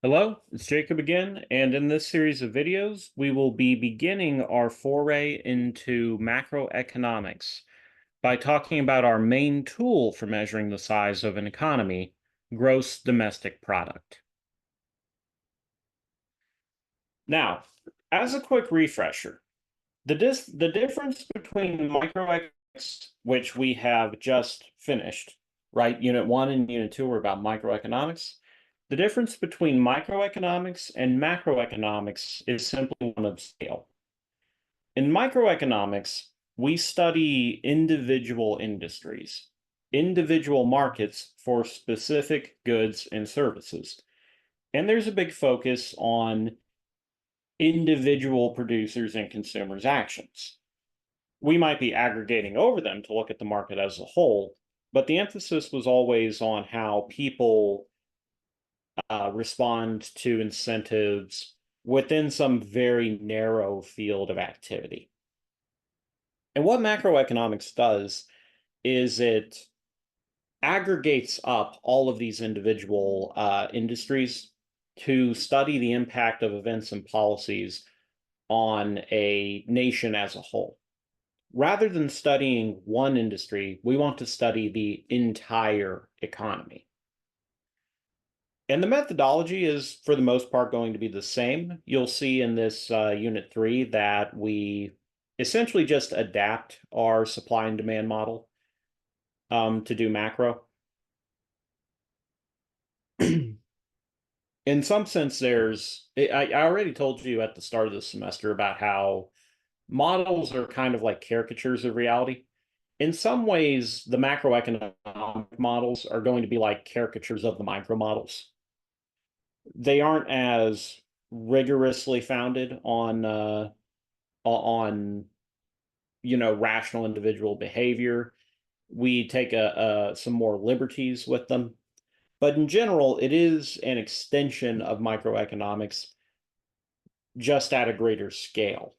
Hello, it's Jacob again, and in this series of videos, we will be beginning our foray into macroeconomics by talking about our main tool for measuring the size of an economy, gross domestic product. Now, as a quick refresher, the difference between microeconomics, which we have just finished, right? Unit 1 and Unit 2 were about microeconomics. The difference between microeconomics and macroeconomics is simply one of scale. In microeconomics, we study individual industries, individual markets for specific goods and services. And there's a big focus on individual producers and consumers' actions. We might be aggregating over them to look at the market as a whole, but the emphasis was always on how people respond to incentives within some very narrow field of activity. And what macroeconomics does is it aggregates up all of these individual industries to study the impact of events and policies on a nation as a whole. Rather than studying one industry, we want to study the entire economy. And the methodology is, for the most part, going to be the same. You'll see in this Unit 3 that we essentially just adapt our supply and demand model to do macro. In some sense, I already told you at the start of the semester about how models are kind of like caricatures of reality. In some ways, the macroeconomic models are going to be like caricatures of the micro models. They aren't as rigorously founded on rational individual behavior. We take some more liberties with them, but in general, it is an extension of microeconomics, just at a greater scale.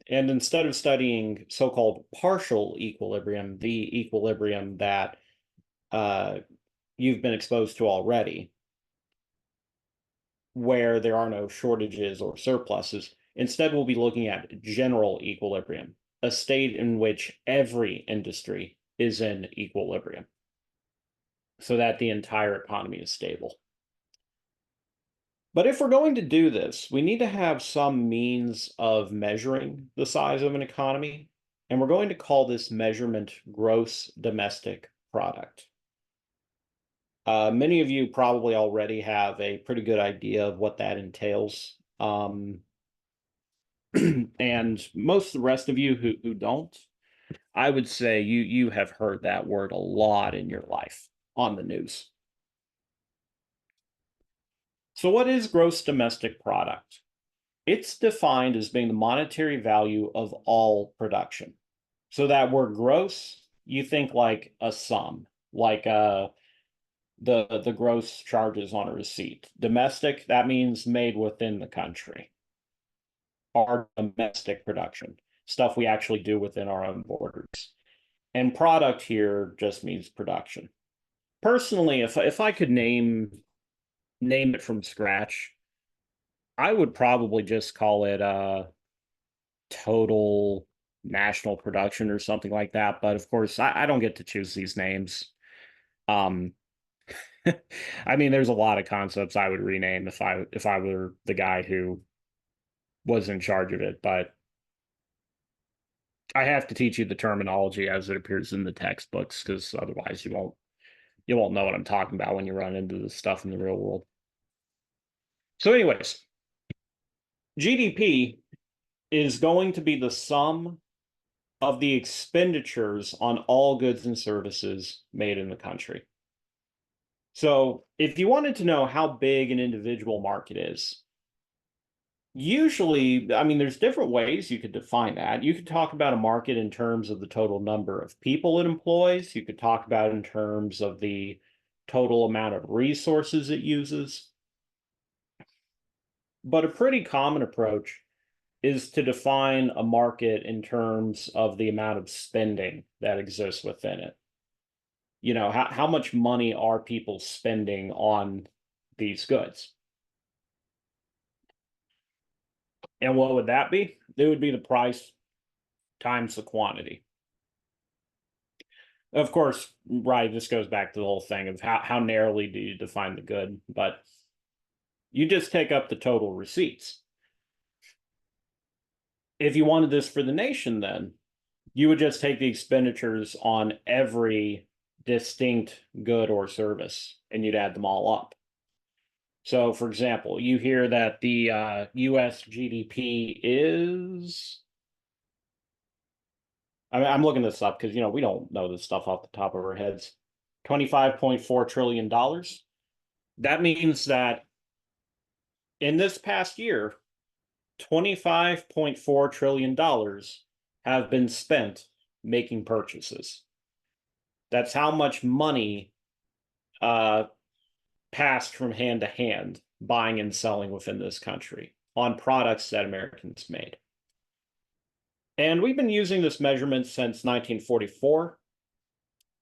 And instead of studying so-called partial equilibrium, the equilibrium that you've been exposed to already, where there are no shortages or surpluses. Instead, we'll be looking at general equilibrium, a state in which every industry is in equilibrium so that the entire economy is stable. But if we're going to do this, we need to have some means of measuring the size of an economy, and we're going to call this measurement gross domestic product. Many of you probably already have a pretty good idea of what that entails. And most of the rest of you who don't, I would say you have heard that word a lot in your life on the news. So what is gross domestic product? It's defined as being the monetary value of all production. So that word gross, you think like a sum, like the gross charges on a receipt. Domestic, that means made within the country. Our domestic production, stuff we actually do within our own borders. And product here just means production. Personally, if I could name it from scratch, I would probably just call it total national production or something like that. But of course, I don't get to choose these names. Um, I mean, there's a lot of concepts I would rename if I were the guy who was in charge of it, but I have to teach you the terminology as it appears in the textbooks because otherwise you won't know what I'm talking about when you run into this stuff in the real world. So, anyways, GDP is going to be the sum of the expenditures on all goods and services made in the country. So, if you wanted to know how big an individual market is, usually, I mean, there's different ways you could define that. You could talk about a market in terms of the total number of people it employs. You could talk about it in terms of the total amount of resources it uses. But a pretty common approach is to define a market in terms of the amount of spending that exists within it. How much money are people spending on these goods. And what would that be? It would be the price times the quantity. Of course, right, this goes back to the whole thing of how narrowly do you define the good, but you just take up the total receipts. If you wanted this for the nation, then you would just take the expenditures on every distinct good or service and you'd add them all up. So, for example, you hear that the US GDP is. I'm looking this up because, we don't know this stuff off the top of our heads. $25.4 trillion. That means that in this past year, $25.4 trillion have been spent making purchases. That's how much money passed from hand to hand, buying and selling within this country on products that Americans made. And we've been using this measurement since 1944.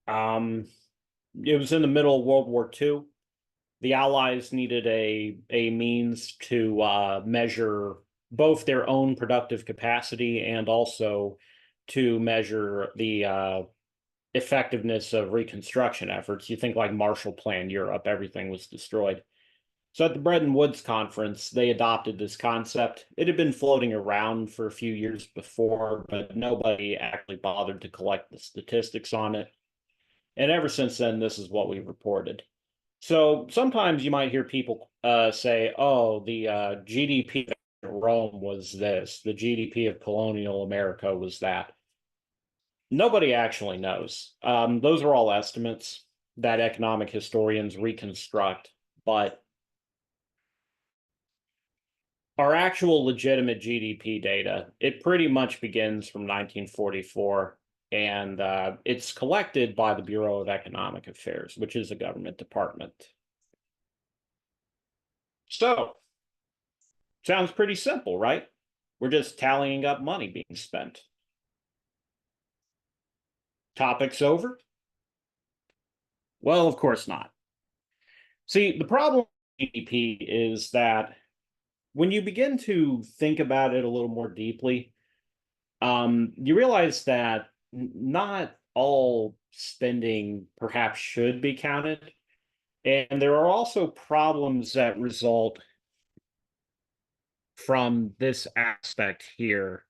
It was in the middle of World War II. The Allies needed a means to measure both their own productive capacity and also to measure the effectiveness of reconstruction efforts. You think like Marshall Plan Europe, everything was destroyed. So at the Bretton Woods Conference, they adopted this concept. It had been floating around for a few years before, but nobody actually bothered to collect the statistics on it. And ever since then, this is what we've reported. So sometimes you might hear people say, oh, the GDP of Rome was this, the GDP of colonial America was that. Nobody actually knows. Those are all estimates that economic historians reconstruct, but our actual legitimate GDP data, it pretty much begins from 1944, and it's collected by the Bureau of Economic Affairs, which is a government department. So, sounds pretty simple, right? We're just tallying up money being spent. Topics over? Well, of course not. See, the problem with GDP is that when you begin to think about it a little more deeply, you realize that not all spending perhaps should be counted. And there are also problems that result from this aspect here,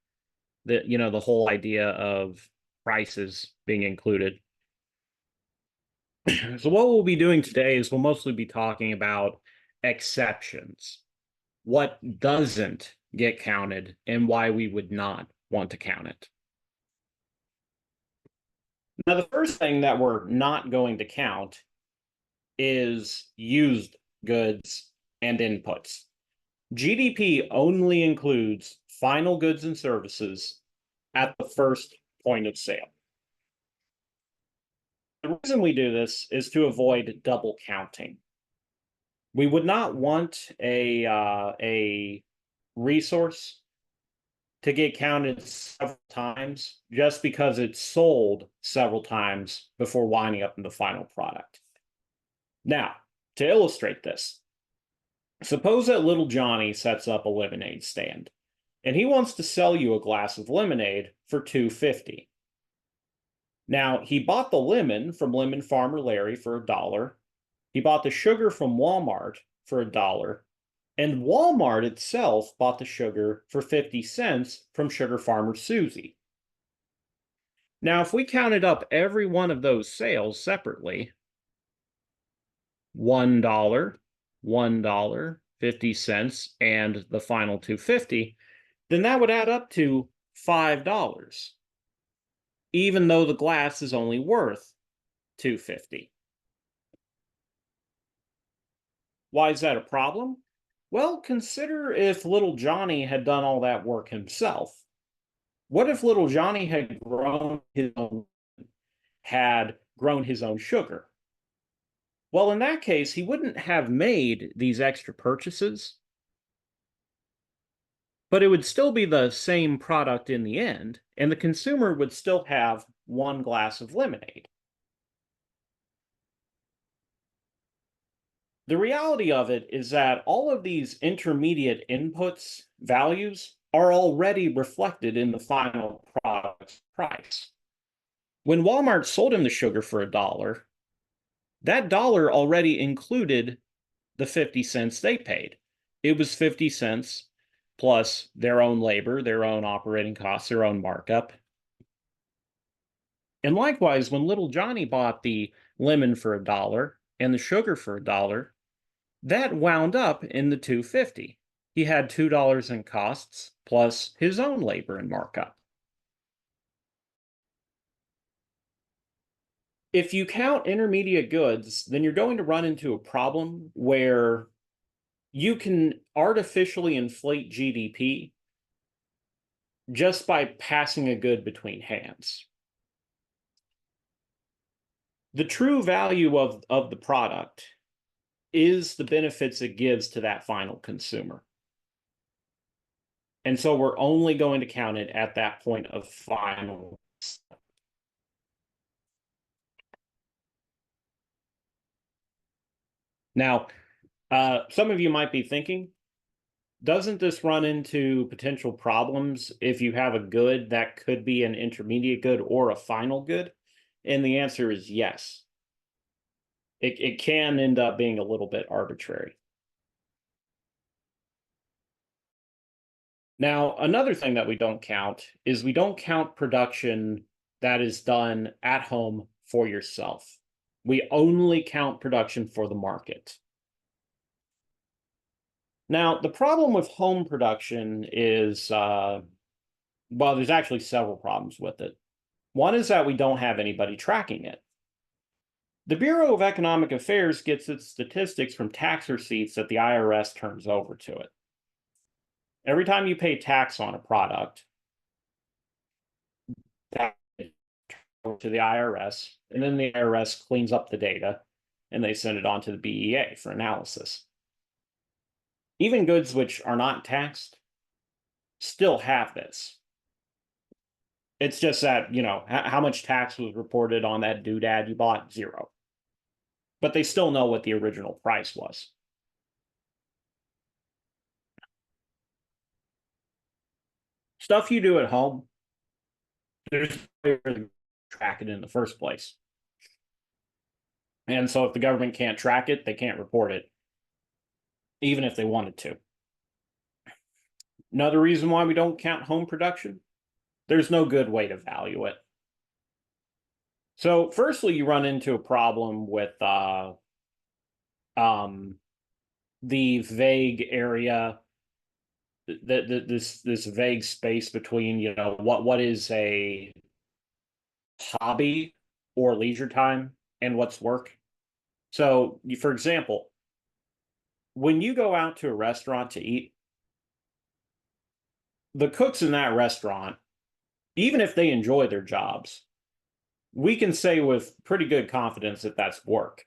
that, the whole idea of prices being included. So what we'll be doing today is we'll mostly be talking about exceptions, what doesn't get counted and why we would not want to count it. Now, the first thing that we're not going to count is used goods and inputs. GDP only includes final goods and services at the first point of sale. The reason we do this is to avoid double counting. We would not want a resource to get counted several times just because it's sold several times before winding up in the final product. Now, to illustrate this, suppose that little Johnny sets up a lemonade stand and he wants to sell you a glass of lemonade for $2.50. Now, he bought the lemon from Lemon Farmer Larry for $1. He bought the sugar from Walmart for $1. And Walmart itself bought the sugar for 50 cents from Sugar Farmer Susie. Now, if we counted up every one of those sales separately, $1, $1, 50 cents, and the final $2.50, then that would add up to $5, even though the glass is only worth $2.50. Why is that a problem? Well, consider if little Johnny had done all that work himself. What if little Johnny had grown his own sugar? Well, in that case, he wouldn't have made these extra purchases, but it would still be the same product in the end, and the consumer would still have one glass of lemonade. The reality of it is that all of these intermediate inputs values are already reflected in the final product's price. When Walmart sold him the sugar for $1, that dollar already included the 50 cents they paid. It was 50 cents plus their own labor, their own operating costs, their own markup. And likewise, when little Johnny bought the lemon for $1 and the sugar for $1, that wound up in the 250. He had $2 in costs plus his own labor and markup. If you count intermediate goods, then you're going to run into a problem where you can artificially inflate GDP just by passing a good between hands. The true value of the product is the benefits it gives to that final consumer. And so we're only going to count it at that point of final. Now, some of you might be thinking, doesn't this run into potential problems if you have a good that could be an intermediate good or a final good? And the answer is yes. It can end up being a little bit arbitrary. Now, another thing that we don't count is we don't count production that is done at home for yourself. We only count production for the market. Now, the problem with home production is, well, there's actually several problems with it. One is that we don't have anybody tracking it. The Bureau of Economic Affairs gets its statistics from tax receipts that the IRS turns over to it. Every time you pay tax on a product, that to the IRS, and then the IRS cleans up the data and they send it on to the BEA for analysis. Even goods which are not taxed still have this. It's just that, how much tax was reported on that doodad you bought? 0. But they still know what the original price was. Stuff you do at home, there's no way to track it in the first place. And so if the government can't track it, they can't report it, even if they wanted to. Another reason why we don't count home production, there's no good way to value it. So firstly, you run into a problem with the vague area, this vague space between, what is a hobby or leisure time and what's work. So, for example, when you go out to a restaurant to eat, the cooks in that restaurant, even if they enjoy their jobs, we can say with pretty good confidence that that's work.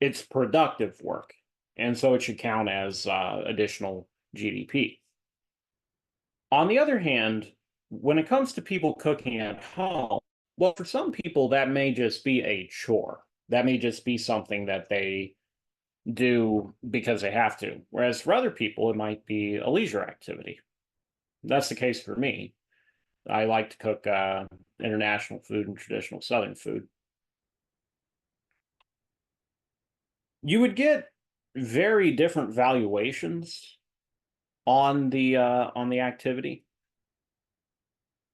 It's productive work. And so it should count as additional GDP. On the other hand, when it comes to people cooking at home, well, for some people, that may just be a chore. That may just be something that they do because they have to. Whereas for other people, it might be a leisure activity. That's the case for me. I like to cook international food and traditional Southern food. You would get very different valuations on the activity.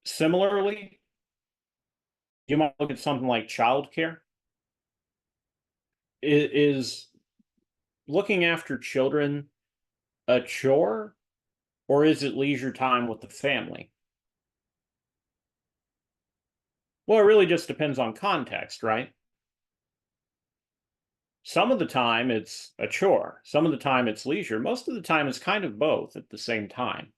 Similarly, you might look at something like childcare. Is looking after children a chore, or is it leisure time with the family? Well, it really just depends on context, right? Some of the time it's a chore, some of the time it's leisure, most of the time it's kind of both at the same time.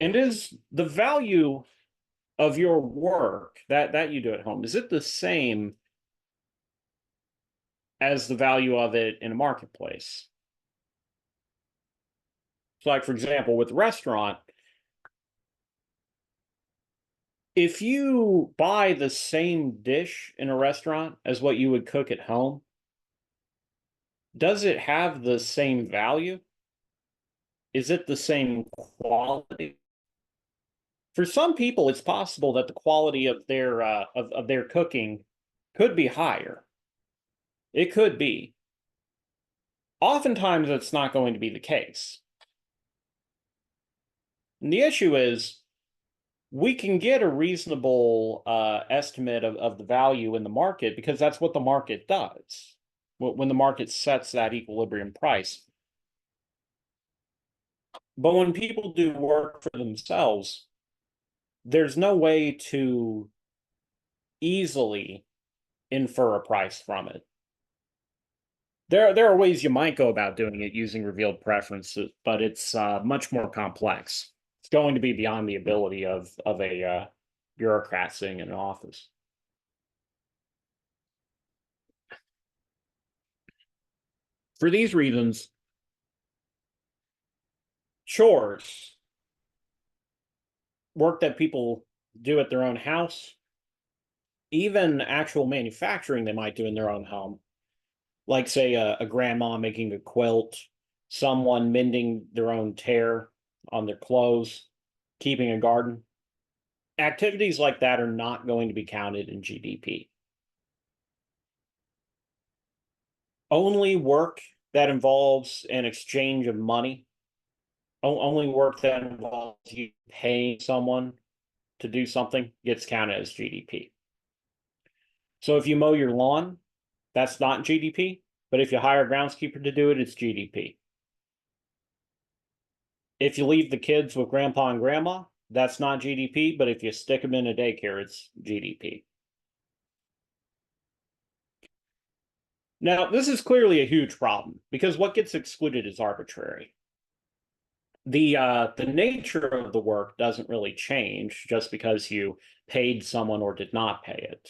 And is the value of your work that you do at home, is it the same as the value of it in a marketplace? So like, for example, with restaurant, If you buy the same dish in a restaurant as what you would cook at home, does it have the same value? Is it the same quality? For some people, it's possible that the quality of their cooking could be higher. It could be. Oftentimes, it's not going to be the case. And the issue is we can get a reasonable estimate of the value in the market because that's what the market does when the market sets that equilibrium price. But when people do work for themselves, there's no way to easily infer a price from it. There are ways you might go about doing it using revealed preferences, but it's much more complex. It's going to be beyond the ability of a bureaucrat sitting in an office. For these reasons, chores, work that people do at their own house, even actual manufacturing they might do in their own home, like say a grandma making a quilt, someone mending their own tear on their clothes, keeping a garden. Activities like that are not going to be counted in GDP. Only work that involves an exchange of money, only work that involves you paying someone to do something gets counted as GDP. So if you mow your lawn, that's not GDP, but if you hire a groundskeeper to do it, it's GDP. If you leave the kids with grandpa and grandma, that's not GDP, but if you stick them in a daycare, it's GDP. Now, this is clearly a huge problem because what gets excluded is arbitrary. The nature of the work doesn't really change just because you paid someone or did not pay it.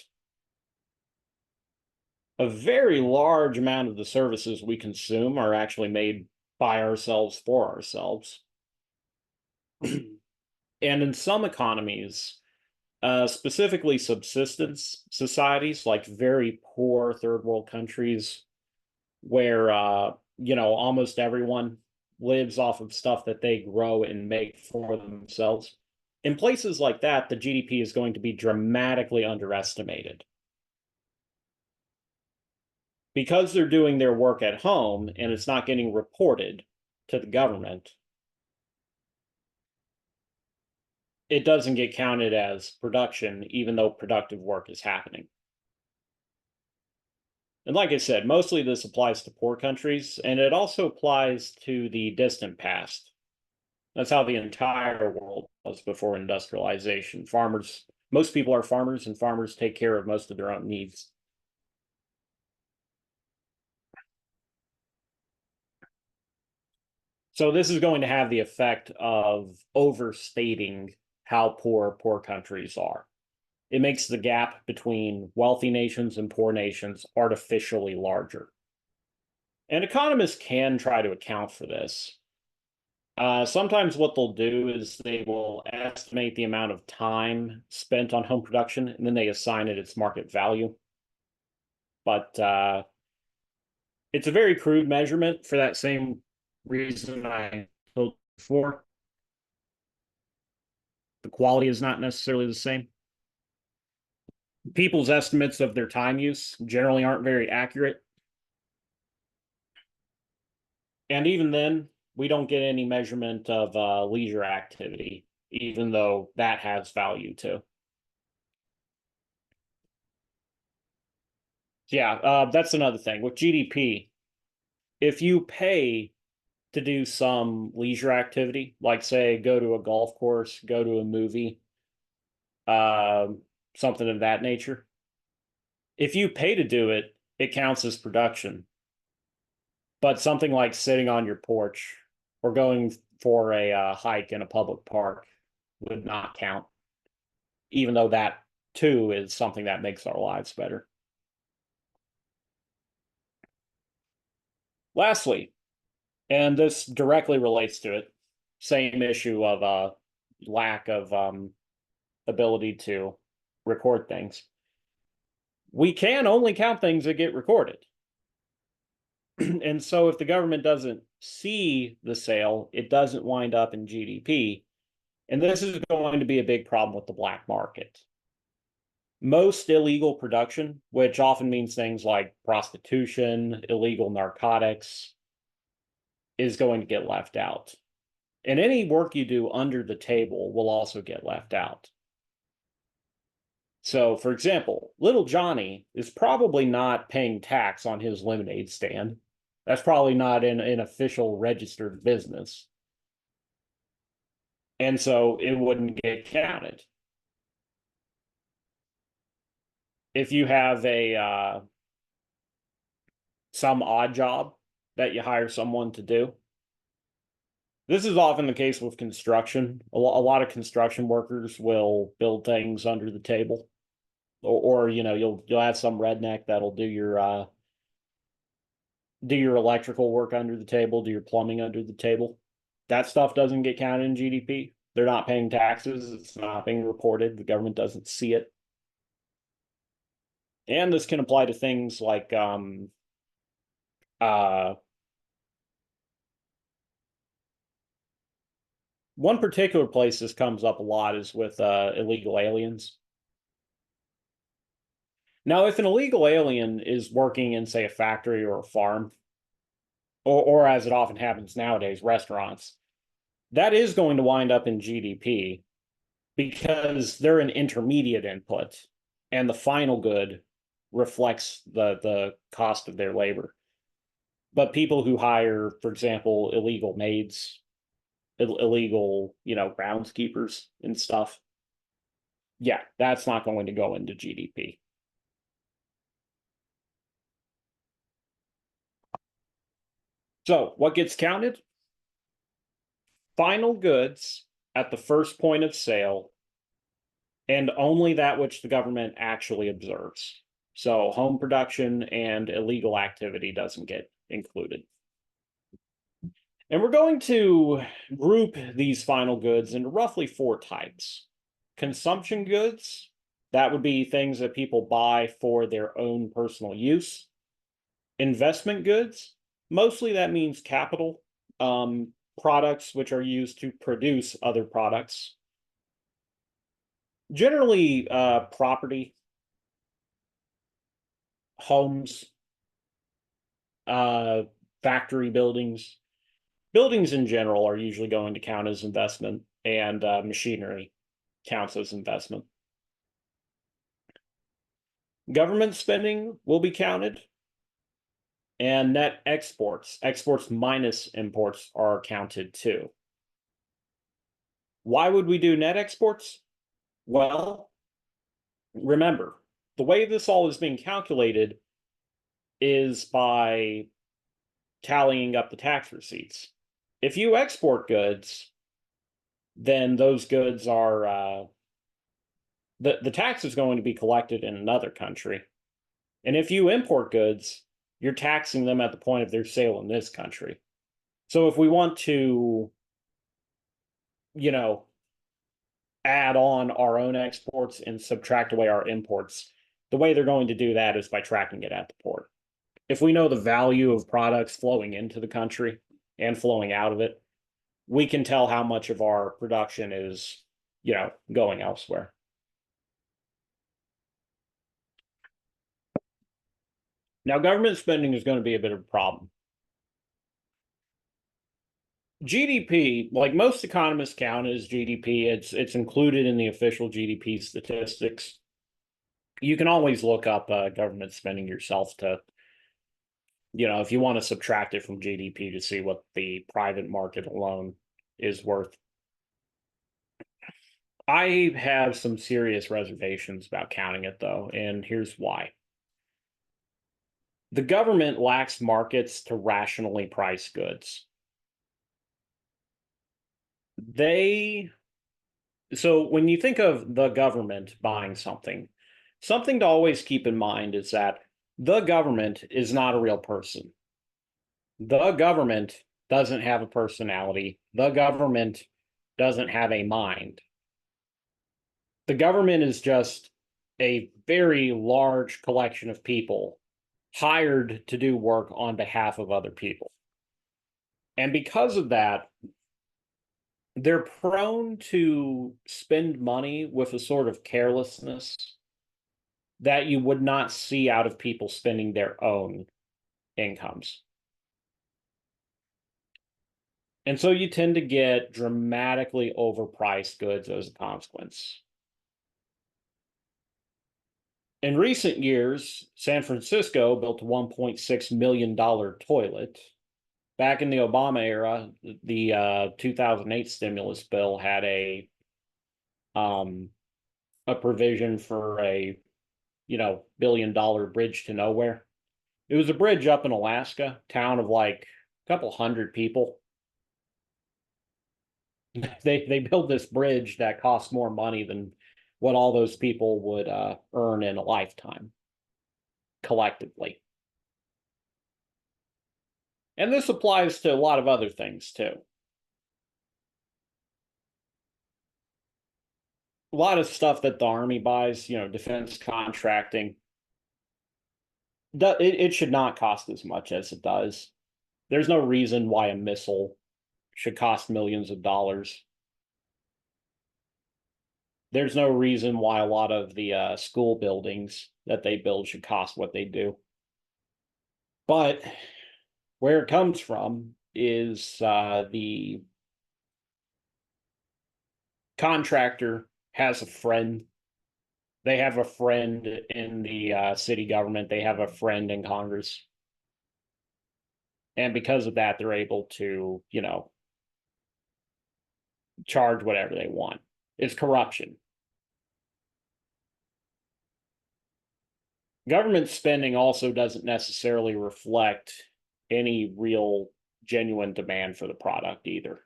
A very large amount of the services we consume are actually made by ourselves for ourselves. And in some economies, specifically subsistence societies, like very poor third world countries, where almost everyone lives off of stuff that they grow and make for themselves. In places like that, the GDP is going to be dramatically underestimated. Because they're doing their work at home and it's not getting reported to the government, it doesn't get counted as production, even though productive work is happening. And like I said, mostly this applies to poor countries, and it also applies to the distant past. That's how the entire world was before industrialization. Most people are farmers, and farmers take care of most of their own needs. So this is going to have the effect of overstating how poor countries are. It makes the gap between wealthy nations and poor nations artificially larger. And economists can try to account for this. Sometimes what they'll do is they will estimate the amount of time spent on home production, and then they assign it its market value. But it's a very crude measurement for that same reason I told before. The quality is not necessarily the same. People's estimates of their time use generally aren't very accurate. And even then, we don't get any measurement of leisure activity, even though that has value too. Yeah, that's another thing. With GDP, if you pay to do some leisure activity, like say go to a golf course, go to a movie, uh, something of that nature, if you pay to do it, it counts as production. But something like sitting on your porch or going for a hike in a public park would not count, even though that too is something that makes our lives better. Lastly, and this directly relates to it, same issue of lack of ability to record things. We can only count things that get recorded. And so if the government doesn't see the sale, it doesn't wind up in GDP. And this is going to be a big problem with the black market. Most illegal production, which often means things like prostitution, illegal narcotics, is going to get left out. And any work you do under the table will also get left out. So, for example, little Johnny is probably not paying tax on his lemonade stand. That's probably not an official registered business. And so it wouldn't get counted. If you have a some odd job that you hire someone to do, this is often the case with construction. A lot of construction workers will build things under the table, or you know, you'll have some redneck that'll do your electrical work under the table, do your plumbing under the table. That stuff doesn't get counted in GDP. They're not paying taxes. It's not being reported. The government doesn't see it. And this can apply to things like one particular place this comes up a lot is with illegal aliens. Now, if an illegal alien is working in, say, a factory or a farm, or as it often happens nowadays, restaurants, that is going to wind up in GDP because they're an intermediate input, and the final good reflects the cost of their labor. But people who hire, for example, illegal maids, illegal, groundskeepers and stuff, yeah, that's not going to go into GDP. So what gets counted? Final goods at the first point of sale, and only that which the government actually observes. So home production and illegal activity doesn't get included. And we're going to group these final goods into roughly 4 types. Consumption goods, that would be things that people buy for their own personal use. Investment goods, mostly that means capital, products which are used to produce other products. Generally, property, homes, factory buildings. Buildings in general are usually going to count as investment, and machinery counts as investment. Government spending will be counted, and net exports minus imports, are counted too. Why would we do net exports? Well, remember, the way this all is being calculated is by tallying up the tax receipts. If you export goods, then those goods are the tax is going to be collected in another country. And if you import goods, you're taxing them at the point of their sale in this country. So if we want to, add on our own exports and subtract away our imports, the way they're going to do that is by tracking it at the port. If we know the value of products flowing into the country and flowing out of it, we can tell how much of our production is, going elsewhere. Now, government spending is going to be a bit of a problem. GDP, like most economists count as GDP, it's included in the official GDP statistics. You can always look up government spending yourself to, if you want to subtract it from GDP to see what the private market alone is worth. I have some serious reservations about counting it, though, and here's why. The government lacks markets to rationally price goods. So when you think of the government buying something to always keep in mind is that the government is not a real person. The government doesn't have a personality. The government doesn't have a mind. The government is just a very large collection of people hired to do work on behalf of other people. And because of that, they're prone to spend money with a sort of carelessness that you would not see out of people spending their own incomes. And so you tend to get dramatically overpriced goods as a consequence. In recent years, San Francisco built a $1.6 million toilet. Back in the Obama era, the 2008 stimulus bill had a provision for a $1 billion bridge to nowhere. It was a bridge up in Alaska, town of like a couple hundred people. They built this bridge that cost more money than what all those people would earn in a lifetime collectively. And this applies to a lot of other things too. A lot of stuff that the Army buys, defense contracting, it should not cost as much as it does. There's no reason why a missile should cost millions of dollars. There's no reason why a lot of the school buildings that they build should cost what they do. But where it comes from is the contractor has a friend. They have a friend in the city government. They have a friend in Congress. And because of that, they're able to, charge whatever they want. It's corruption. Government spending also doesn't necessarily reflect any real genuine demand for the product either.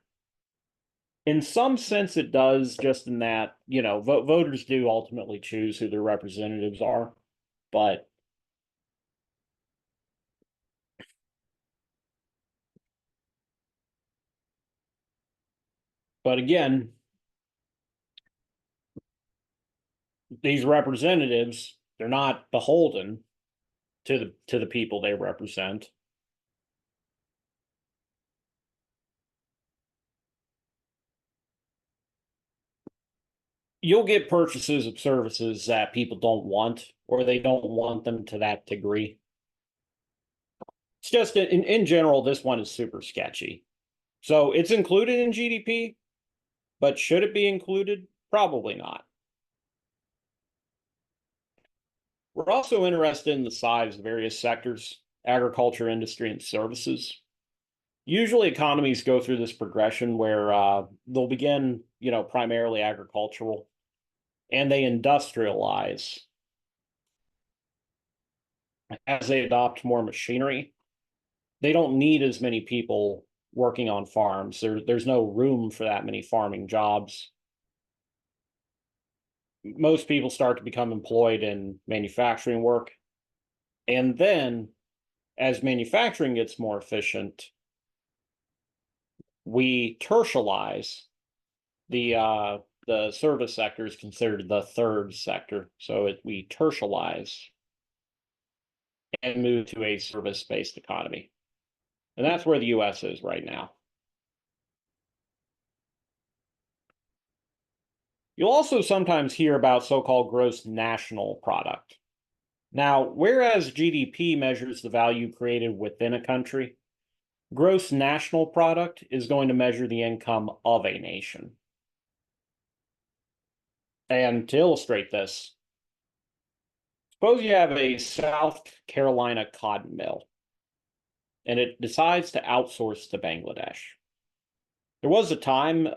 In some sense, it does, just in that, voters do ultimately choose who their representatives are. But again, these representatives, they're not beholden to the people they represent. You'll get purchases of services that people don't want, or they don't want them to that degree. It's just in general, this one is super sketchy. So it's included in GDP, but should it be included? Probably not. We're also interested in the size of various sectors: agriculture, industry, and services. Usually economies go through this progression where they'll begin, primarily agricultural, and they industrialize as they adopt more machinery. They don't need as many people working on farms. There's no room for that many farming jobs. Most people start to become employed in manufacturing work. And then as manufacturing gets more efficient, we tertialize. The service sector is considered the third sector. So we tertialize and move to a service-based economy. And that's where the US is right now. You'll also sometimes hear about so-called gross national product. Now, whereas GDP measures the value created within a country, gross national product is going to measure the income of a nation. And to illustrate this, suppose you have a South Carolina cotton mill, and it decides to outsource to Bangladesh. There was a time,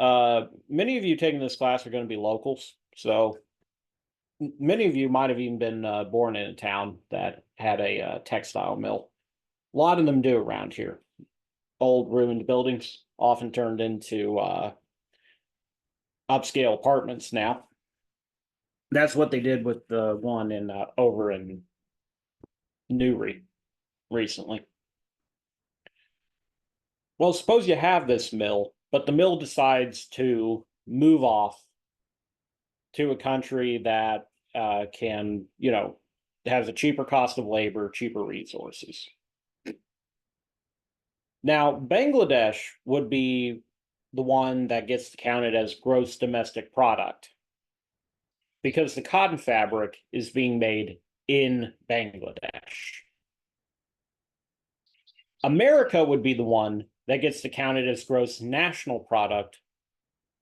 many of you taking this class are going to be locals, so many of you might have even been born in a town that had a textile mill. A lot of them do around here. Old ruined buildings, often turned into upscale apartments now. That's what they did with the one in over in Newry recently. Well, suppose you have this mill, but the mill decides to move off to a country that can, has a cheaper cost of labor, cheaper resources. Now, Bangladesh would be the one that gets counted as gross domestic product because the cotton fabric is being made in Bangladesh. America would be the one that gets to count it as gross national product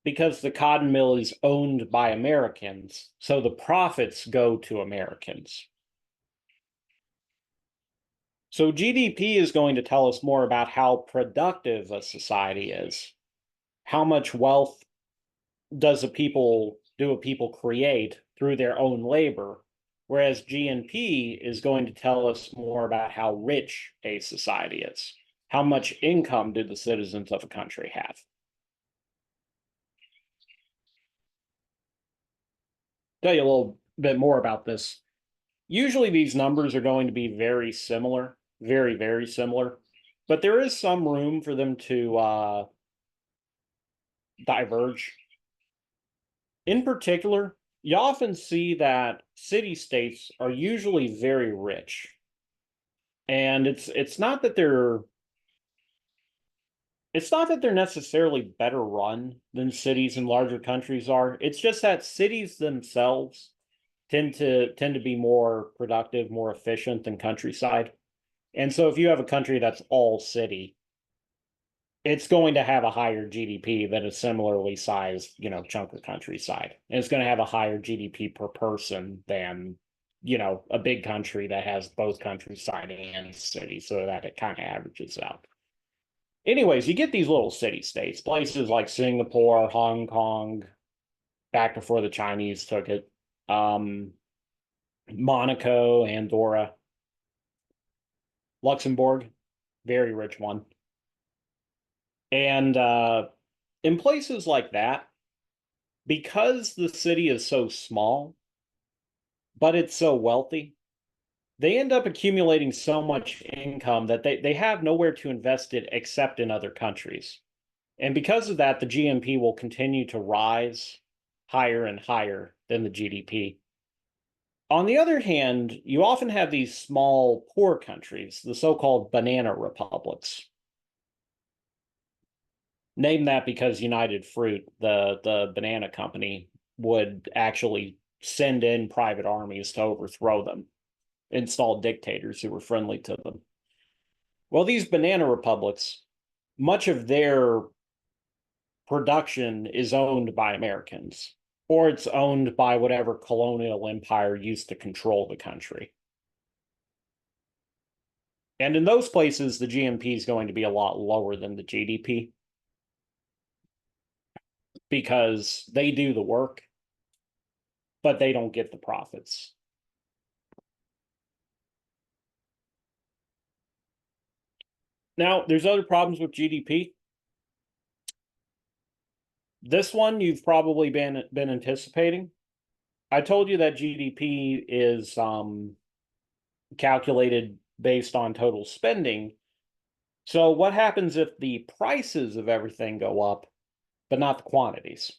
because the cotton mill is owned by Americans, so the profits go to Americans. So GDP is going to tell us more about how productive a society is. How much wealth do a people create through their own labor, whereas GNP is going to tell us more about how rich a society is. How much income do the citizens of a country have? Tell you a little bit more about this. Usually these numbers are going to be very similar, very, very similar, but there is some room for them to diverge. In particular, you often see that city-states are usually very rich. And it's not that they're necessarily better run than cities in larger countries are. It's just that cities themselves tend to be more productive, more efficient than countryside. And so if you have a country that's all city, it's going to have a higher GDP than a similarly sized, chunk of countryside. And it's going to have a higher GDP per person than, a big country that has both countryside and city, so that it kind of averages out. Anyways, you get these little city states, places like Singapore, Hong Kong, back before the Chinese took it, Monaco, Andorra, Luxembourg, very rich one. And in places like that, because the city is so small, but it's so wealthy, they end up accumulating so much income that they have nowhere to invest it except in other countries. And because of that, the GNP will continue to rise higher and higher than the GDP. On the other hand, you often have these small, poor countries, the so-called banana republics. Name that because United Fruit, the banana company, would actually send in private armies to overthrow them, install dictators who were friendly to them. Well, these banana republics, much of their production is owned by Americans, or it's owned by whatever colonial empire used to control the country. And in those places, the GNP is going to be a lot lower than the GDP because they do the work, but they don't get the profits. Now, there's other problems with GDP. This one you've probably been anticipating. I told you that GDP is calculated based on total spending. So what happens if the prices of everything go up, but not the quantities?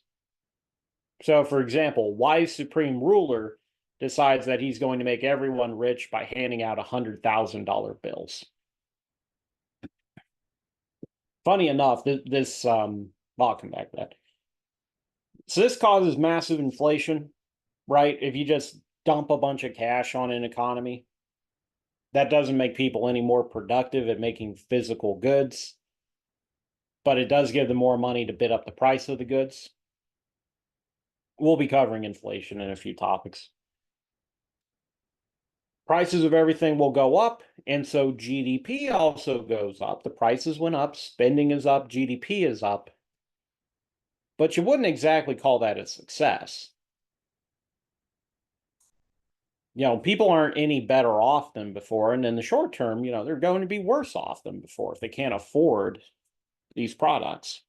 So, for example, wise supreme ruler decides that he's going to make everyone rich by handing out $100,000 bills. Funny enough, this I'll come back to that. So this causes massive inflation, right? If you just dump a bunch of cash on an economy, that doesn't make people any more productive at making physical goods, but it does give them more money to bid up the price of the goods. We'll be covering inflation in a few topics. Prices of everything will go up, and so GDP also goes up. The prices went up, spending is up, GDP is up. But you wouldn't exactly call that a success. People aren't any better off than before, and in the short term, they're going to be worse off than before if they can't afford these products.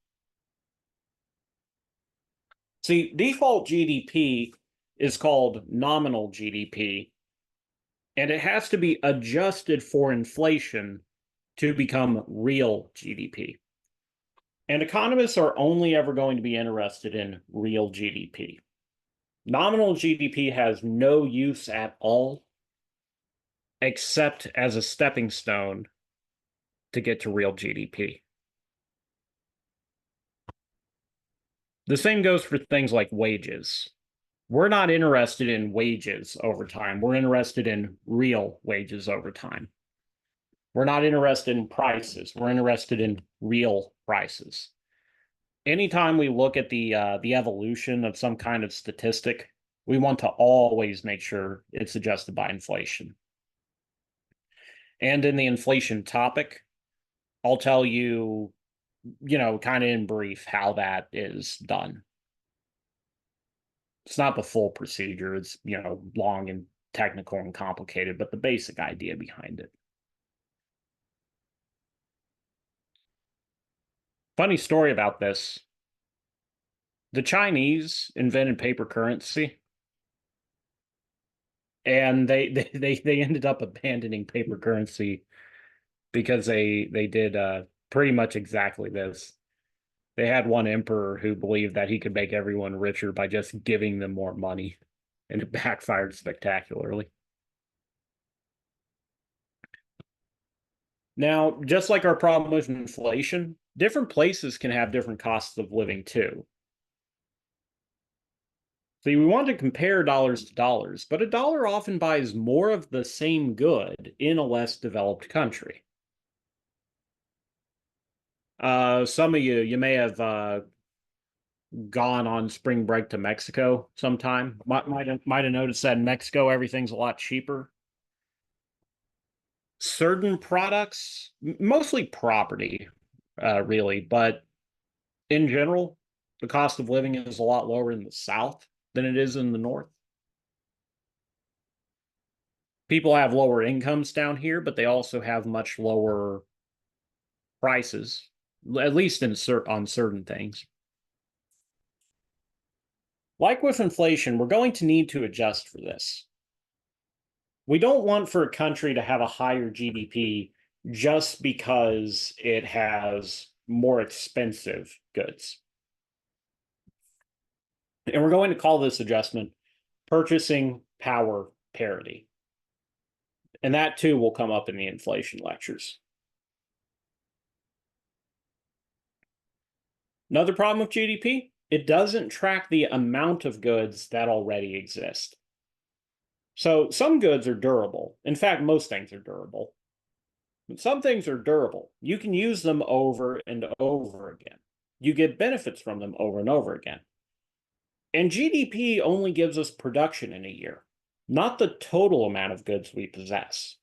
See, default GDP is called nominal GDP, and it has to be adjusted for inflation to become real GDP. And economists are only ever going to be interested in real GDP. Nominal GDP has no use at all except as a stepping stone to get to real GDP. The same goes for things like wages. We're not interested in wages over time. We're interested in real wages over time. We're not interested in prices. We're interested in real prices. Anytime we look at the evolution of some kind of statistic, we want to always make sure it's adjusted by inflation. And in the inflation topic, I'll tell you, kind of in brief, how that is done. It's not the full procedure. It's, long and technical and complicated, but the basic idea behind it. Funny story about this. The Chinese invented paper currency, and they ended up abandoning paper currency because they did pretty much exactly this. They had one emperor who believed that he could make everyone richer by just giving them more money, and it backfired spectacularly. Now, just like our problem with inflation, different places can have different costs of living too. See, we want to compare dollars to dollars, but a dollar often buys more of the same good in a less developed country. Some of you may have gone on spring break to Mexico sometime. Might have noticed that in Mexico everything's a lot cheaper. Certain products, mostly property, really, but in general, the cost of living is a lot lower in the South than it is in the North. People have lower incomes down here, but they also have much lower prices, at least on certain things. Like with inflation, we're going to need to adjust for this. We don't want for a country to have a higher GDP just because it has more expensive goods. And we're going to call this adjustment purchasing power parity. And that too will come up in the inflation lectures. Another problem with GDP, it doesn't track the amount of goods that already exist. So some goods are durable. In fact, most things are durable. But some things are durable. You can use them over and over again. You get benefits from them over and over again. And GDP only gives us production in a year, not the total amount of goods we possess.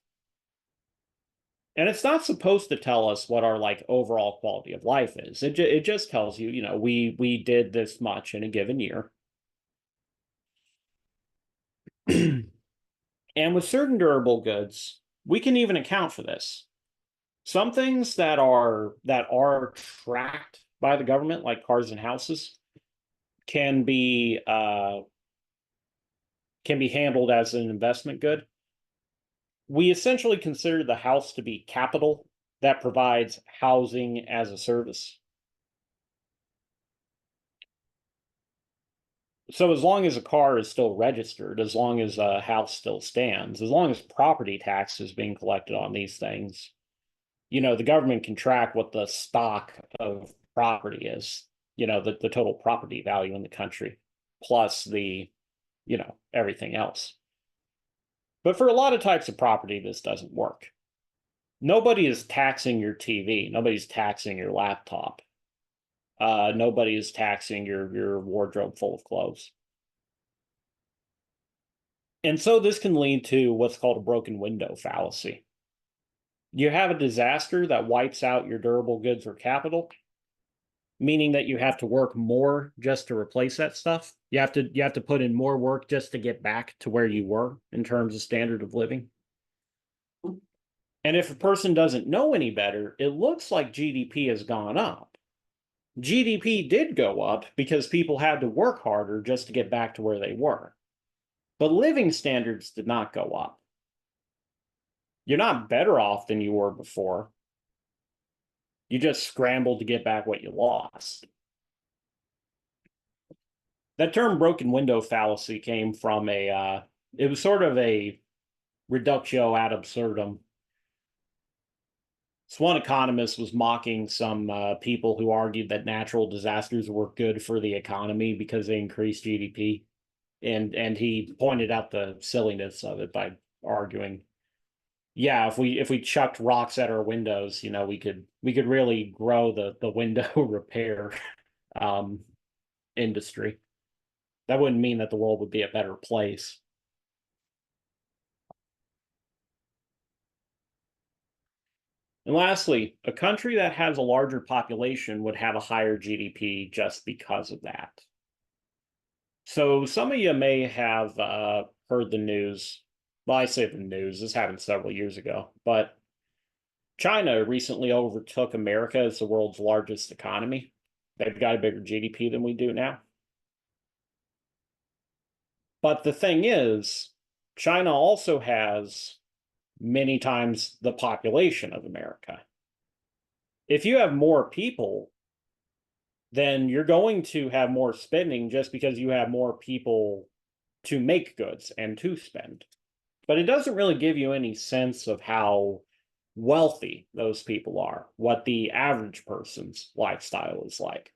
And it's not supposed to tell us what our overall quality of life is. It just tells you, we did this much in a given year. And with certain durable goods, we can even account for this. Some things that are tracked by the government, like cars and houses, can be handled as an investment good. We essentially consider the house to be capital that provides housing as a service. So as long as a car is still registered, as long as a house still stands, as long as property tax is being collected on these things, the government can track what the stock of property is, the total property value in the country, plus the, everything else. But for a lot of types of property, this doesn't work. Nobody is taxing your TV. Nobody's taxing your laptop. Nobody is taxing your wardrobe full of clothes. And so this can lead to what's called a broken window fallacy. You have a disaster that wipes out your durable goods or capital, meaning that you have to work more just to replace that stuff. You have to put in more work just to get back to where you were in terms of standard of living. And if a person doesn't know any better, it looks like GDP has gone up. GDP did go up because people had to work harder just to get back to where they were. But living standards did not go up. You're not better off than you were before. You just scrambled to get back what you lost. That term broken window fallacy came from it was sort of a reductio ad absurdum. So one economist was mocking some people who argued that natural disasters were good for the economy because they increased GDP, and he pointed out the silliness of it by arguing, yeah, if we chucked rocks at our windows, we could really grow the window repair um, industry. That wouldn't mean that the world would be a better place. And lastly, a country that has a larger population would have a higher GDP just because of that. So some of you may have heard the news. Well, I say the news, this happened several years ago, but China recently overtook America as the world's largest economy. They've got a bigger GDP than we do now. But the thing is, China also has many times the population of America. If you have more people, then you're going to have more spending just because you have more people to make goods and to spend. But it doesn't really give you any sense of how wealthy those people are, what the average person's lifestyle is like.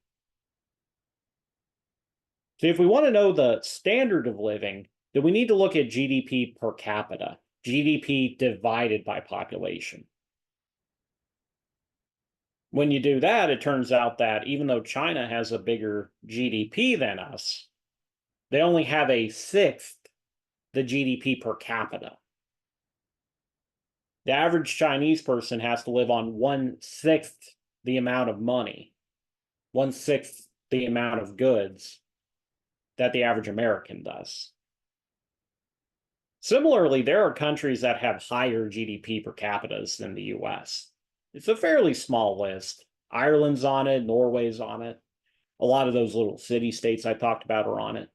So if we want to know the standard of living, then we need to look at GDP per capita, GDP divided by population. When you do that, it turns out that even though China has a bigger GDP than us, they only have a sixth the GDP per capita. The average Chinese person has to live on 1/6 the amount of money, 1/6 the amount of goods that the average American does. Similarly, there are countries that have higher GDP per capitas than the US. It's a fairly small list. Ireland's on it, Norway's on it. A lot of those little city states I talked about are on it.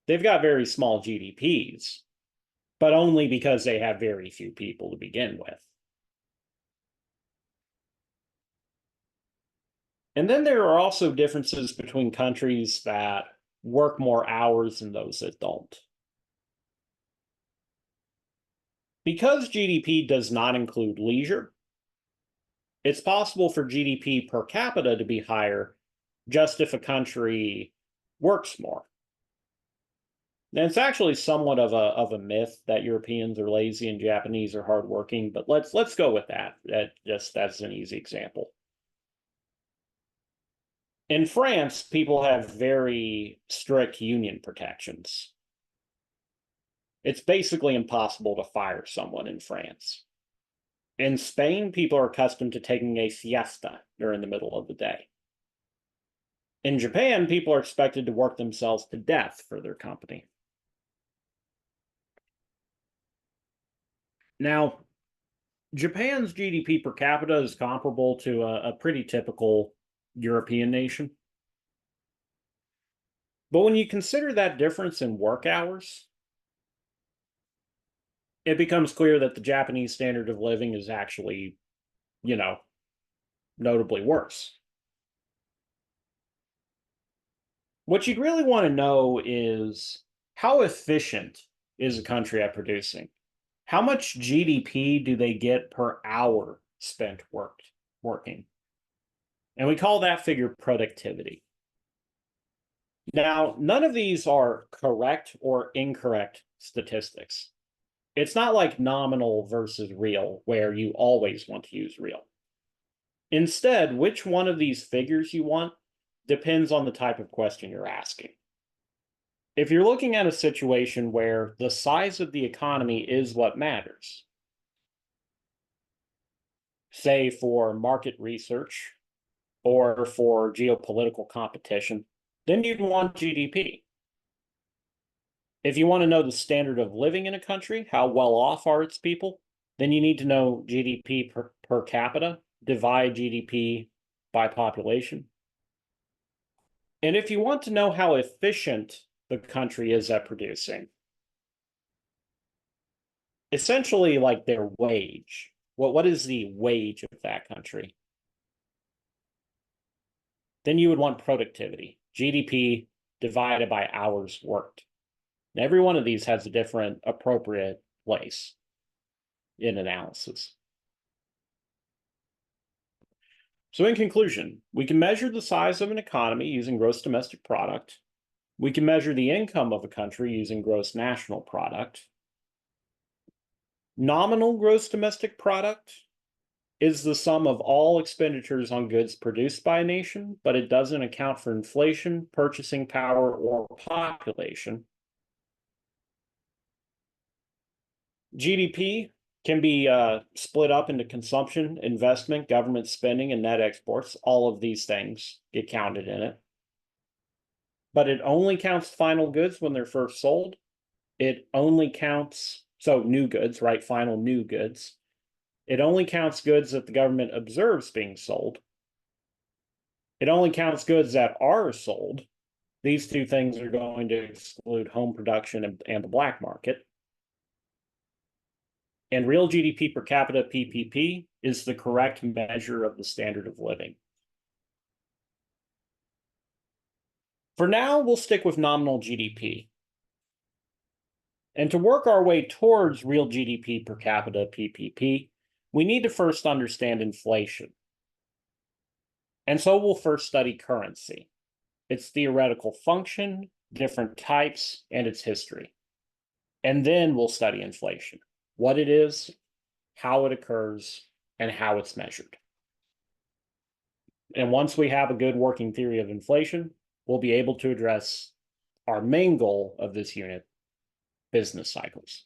They've got very small GDPs, but only because they have very few people to begin with. And then there are also differences between countries that work more hours and those that don't. Because GDP does not include leisure, it's possible for GDP per capita to be higher just if a country works more. And it's actually somewhat of a myth that Europeans are lazy and Japanese are hardworking, but let's go with that. Just that's an easy example. In France, people have very strict union protections. It's basically impossible to fire someone in France. In Spain, people are accustomed to taking a siesta during the middle of the day. In Japan, people are expected to work themselves to death for their company. Now, Japan's GDP per capita is comparable to a pretty typical European nation. But when you consider that difference in work hours, it becomes clear that the Japanese standard of living is actually, you know, notably worse. What you'd really want to know is how efficient is a country at producing? How much GDP do they get per hour spent working? And we call that figure productivity. Now, none of these are correct or incorrect statistics. It's not like nominal versus real, where you always want to use real. Instead, which one of these figures you want depends on the type of question you're asking. If you're looking at a situation where the size of the economy is what matters, say for market research or for geopolitical competition, then you'd want GDP. If you want to know the standard of living in a country, how well off are its people, then you need to know GDP per capita, divide GDP by population. And if you want to know how efficient the country is at producing, essentially like their wage, what is the wage of that country? Then you would want productivity, GDP divided by hours worked. And every one of these has a different appropriate place in analysis. So in conclusion, we can measure the size of an economy using gross domestic product. We can measure the income of a country using gross national product. Nominal gross domestic product is the sum of all expenditures on goods produced by a nation, but it doesn't account for inflation, purchasing power, or population. GDP can be split up into consumption, investment, government spending, and net exports. All of these things get counted in it. But it only counts final goods when they're first sold. It only counts, so new goods, right? Final new goods. It only counts goods that the government observes being sold. It only counts goods that are sold. These two things are going to exclude home production and the black market. And real GDP per capita, PPP, is the correct measure of the standard of living. For now, we'll stick with nominal GDP. And to work our way towards real GDP per capita, PPP, we need to first understand inflation. And so we'll first study currency, its theoretical function, different types, and its history. And then we'll study inflation, what it is, how it occurs, and how it's measured. And once we have a good working theory of inflation, we'll be able to address our main goal of this unit, business cycles.